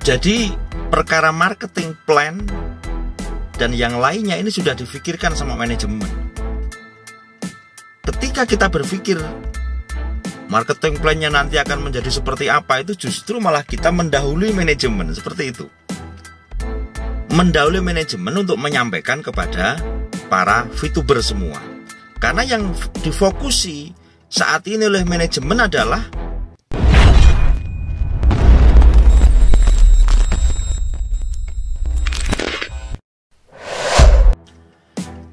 Jadi perkara marketing plan dan yang lainnya ini sudah difikirkan sama manajemen. Ketika kita berpikir marketing plan-nya nanti akan menjadi seperti apa, itu justru malah kita mendahului manajemen, seperti itu. Mendahului manajemen untuk menyampaikan kepada para VTuber semua. Karena yang difokusi saat ini oleh manajemen adalah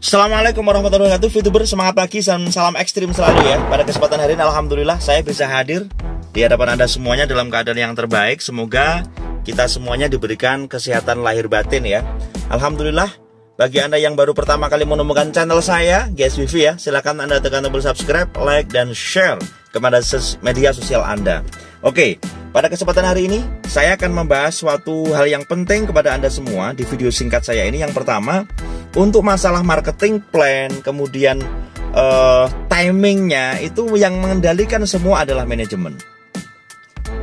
Assalamualaikum warahmatullahi wabarakatuh, VTuber, semangat pagi, salam ekstrim selalu ya. Pada kesempatan hari ini alhamdulillah saya bisa hadir di hadapan Anda semuanya dalam keadaan yang terbaik. Semoga kita semuanya diberikan kesehatan lahir batin ya. Alhamdulillah, bagi Anda yang baru pertama kali menemukan channel saya, GSWV ya, silakan Anda tekan tombol subscribe, like, dan share kepada media sosial Anda. Oke, pada kesempatan hari ini saya akan membahas suatu hal yang penting kepada Anda semua di video singkat saya ini. Yang pertama, untuk masalah marketing plan, kemudian timingnya itu yang mengendalikan semua adalah manajemen.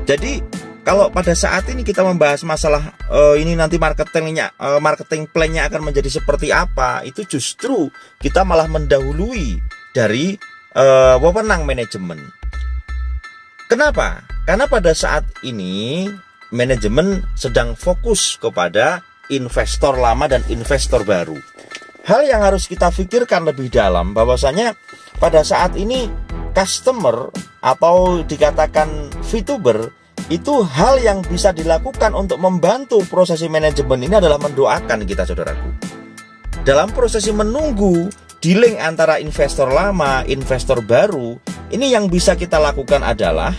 Jadi kalau pada saat ini kita membahas masalah ini nanti marketing plan-nya akan menjadi seperti apa, itu justru kita malah mendahului dari wewenang manajemen. Kenapa? Karena pada saat ini manajemen sedang fokus kepada investor lama dan investor baru. Hal yang harus kita pikirkan lebih dalam bahwasanya pada saat ini customer atau dikatakan VTuber itu hal yang bisa dilakukan untuk membantu prosesi manajemen ini adalah mendoakan kita, saudaraku. Dalam prosesi menunggu dealing antara investor lama, investor baru, ini yang bisa kita lakukan adalah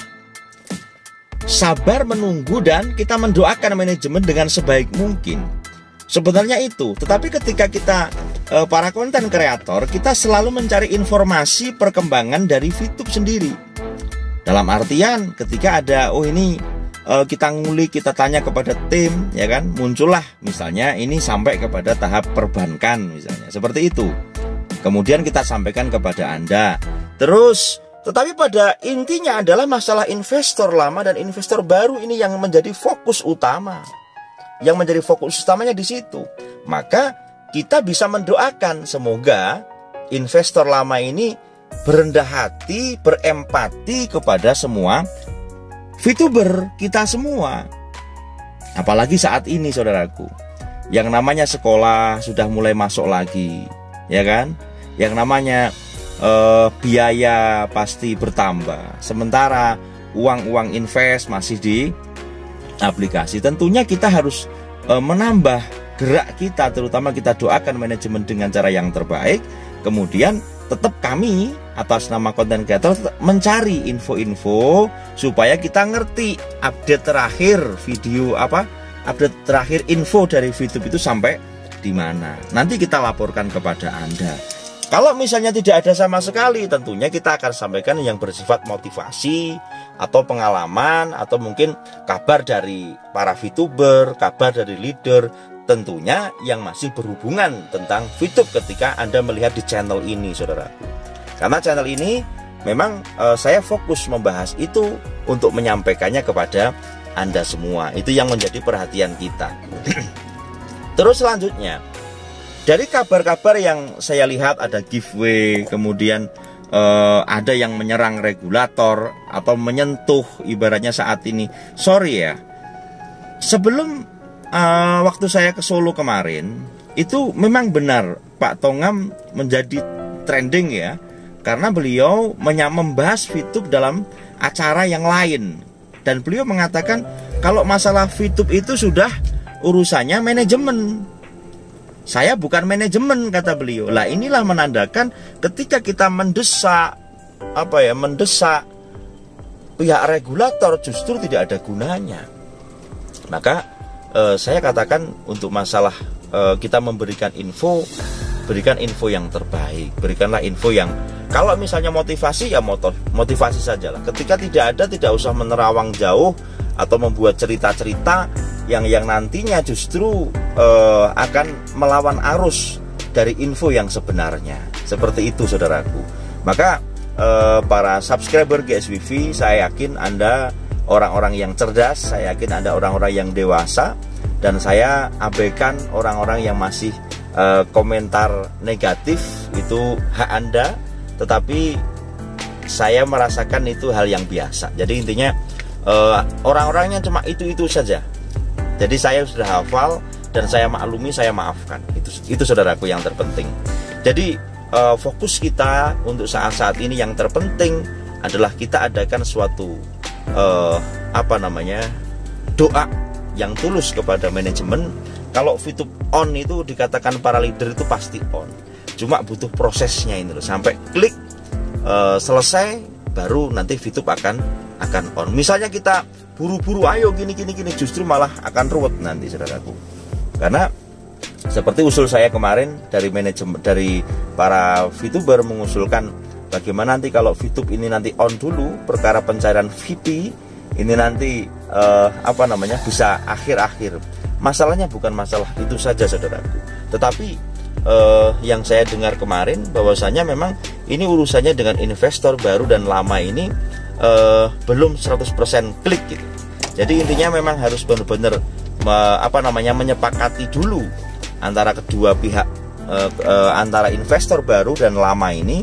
sabar menunggu dan kita mendoakan manajemen dengan sebaik mungkin. Sebenarnya itu, tetapi ketika kita para konten kreator, kita selalu mencari informasi perkembangan dari VTube sendiri. Dalam artian ketika ada kita ngulik, kita tanya kepada tim, ya kan, muncullah misalnya ini sampai kepada tahap perbankan misalnya, seperti itu. Kemudian kita sampaikan kepada Anda. Terus, tetapi pada intinya adalah masalah investor lama dan investor baru ini yang menjadi fokus utama. Yang menjadi fokus utamanya di situ. Maka kita bisa mendoakan semoga investor lama ini berendah hati, berempati kepada semua VTuber kita semua. Apalagi saat ini, saudaraku, yang namanya sekolah sudah mulai masuk lagi, ya kan? Yang namanya biaya pasti bertambah. Sementara uang invest masih di aplikasi. Tentunya kita harus menambah gerak kita, terutama kita doakan manajemen dengan cara yang terbaik. Kemudian tetap kami atas nama konten kreator mencari info-info supaya kita ngerti update terakhir update terakhir info dari VTube itu sampai di mana. Nanti kita laporkan kepada Anda. Kalau misalnya tidak ada sama sekali, tentunya kita akan sampaikan yang bersifat motivasi atau pengalaman atau mungkin kabar dari para VTuber, kabar dari leader, tentunya yang masih berhubungan tentang VTube ketika Anda melihat di channel ini, saudaraku. Karena channel ini memang saya fokus membahas itu untuk menyampaikannya kepada Anda semua. Itu yang menjadi perhatian kita. Terus selanjutnya, dari kabar-kabar yang saya lihat ada giveaway, kemudian ada yang menyerang regulator atau menyentuh ibaratnya saat ini. Sorry ya, sebelum waktu saya ke Solo kemarin, itu memang benar Pak Tongam menjadi trending ya, karena beliau membahas VTube dalam acara yang lain. Dan beliau mengatakan kalau masalah VTube itu sudah urusannya manajemen. Saya bukan manajemen, kata beliau. Lah inilah menandakan ketika kita mendesak pihak regulator justru tidak ada gunanya. Maka saya katakan untuk masalah kita memberikan info, berikan info yang terbaik. Berikanlah info yang kalau misalnya motivasi ya motivasi sajalah. Ketika tidak ada, tidak usah menerawang jauh atau membuat cerita-cerita yang nantinya justru akan melawan arus dari info yang sebenarnya. Seperti itu, saudaraku. Maka para subscriber GSWV, saya yakin Anda orang-orang yang cerdas, saya yakin ada orang-orang yang dewasa, dan saya abaikan orang-orang yang masih komentar negatif. Itu hak Anda, tetapi saya merasakan itu hal yang biasa. Jadi intinya orang-orangnya cuma itu saja. Jadi saya sudah hafal dan saya maklumi, saya maafkan. Itu saudaraku yang terpenting. Jadi fokus kita untuk saat-saat ini yang terpenting adalah kita adakan suatu doa yang tulus kepada manajemen. Kalau VTube on itu dikatakan para leader itu pasti on. Cuma butuh prosesnya ini loh, sampai klik selesai baru nanti VTube akan on. Misalnya kita buru-buru ayo gini justru malah akan ruwet nanti saudaraku. Karena seperti usul saya kemarin dari manajemen, dari para VTuber mengusulkan bagaimana nanti kalau VTube ini nanti on dulu, perkara pencairan VP ini nanti bisa akhir-akhir. Masalahnya bukan masalah itu saja saudaraku, tetapi yang saya dengar kemarin bahwasanya memang ini urusannya dengan investor baru dan lama ini belum 100% klik gitu. Jadi intinya memang harus benar-benar menyepakati dulu antara kedua pihak, antara investor baru dan lama ini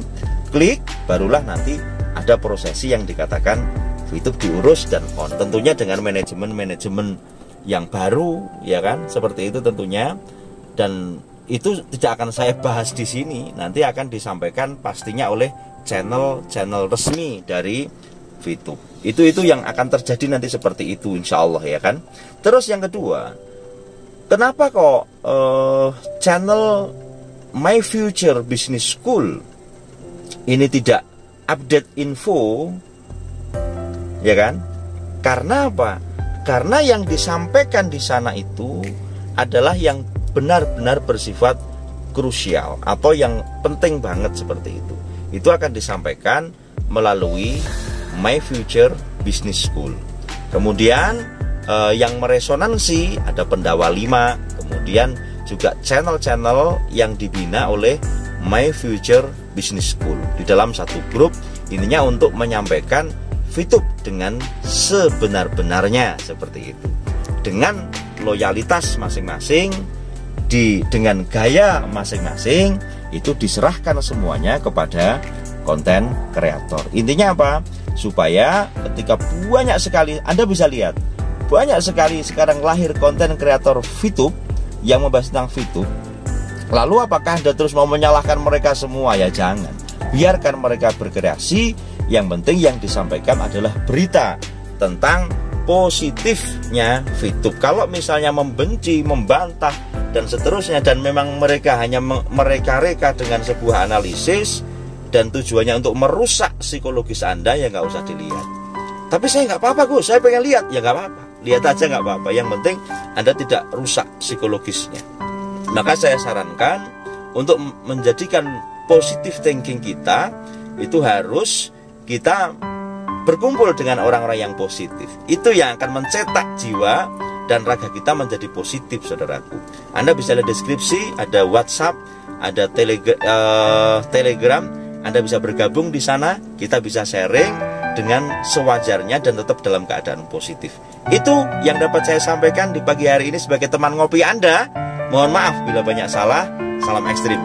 klik, barulah nanti ada prosesi yang dikatakan VTube diurus dan on. Tentunya dengan manajemen yang baru, ya kan, seperti itu tentunya. Dan itu tidak akan saya bahas di sini, nanti akan disampaikan pastinya oleh channel resmi dari VTube. Itu yang akan terjadi nanti seperti itu, insya Allah, ya kan. Terus yang kedua, kenapa kok channel My Future Business School ini tidak update info, ya kan? Karena apa? Karena yang disampaikan di sana itu adalah yang benar-benar bersifat krusial atau yang penting banget seperti itu. Itu akan disampaikan melalui My Future Business School. Kemudian yang meresonansi ada Pendawa 5, kemudian juga channel-channel yang dibina oleh My Future Business School di dalam satu grup, intinya untuk menyampaikan VTube dengan sebenar-benarnya seperti itu, dengan loyalitas masing-masing, dengan gaya masing-masing, itu diserahkan semuanya kepada konten kreator. Intinya apa? Supaya ketika banyak sekali, Anda bisa lihat banyak sekali sekarang lahir konten kreator VTube yang membahas tentang VTube. Lalu apakah Anda terus mau menyalahkan mereka semua? Ya jangan. Biarkan mereka berkreasi. Yang penting yang disampaikan adalah berita tentang positifnya VTube. Kalau misalnya membenci, membantah dan seterusnya, dan memang mereka hanya mereka-reka dengan sebuah analisis dan tujuannya untuk merusak psikologis Anda, ya nggak usah dilihat. Tapi saya nggak apa-apa kok, saya pengen lihat, ya nggak apa-apa, lihat aja nggak apa-apa. Yang penting Anda tidak rusak psikologisnya. Maka saya sarankan untuk menjadikan positive thinking kita itu harus kita berkumpul dengan orang-orang yang positif. Itu yang akan mencetak jiwa dan raga kita menjadi positif, saudaraku. Anda bisa lihat deskripsi, ada WhatsApp, ada Telegram. Anda bisa bergabung di sana, kita bisa sharing dengan sewajarnya dan tetap dalam keadaan positif. Itu yang dapat saya sampaikan di pagi hari ini sebagai teman ngopi Anda. Mohon maaf bila banyak salah. Salam ekstrim.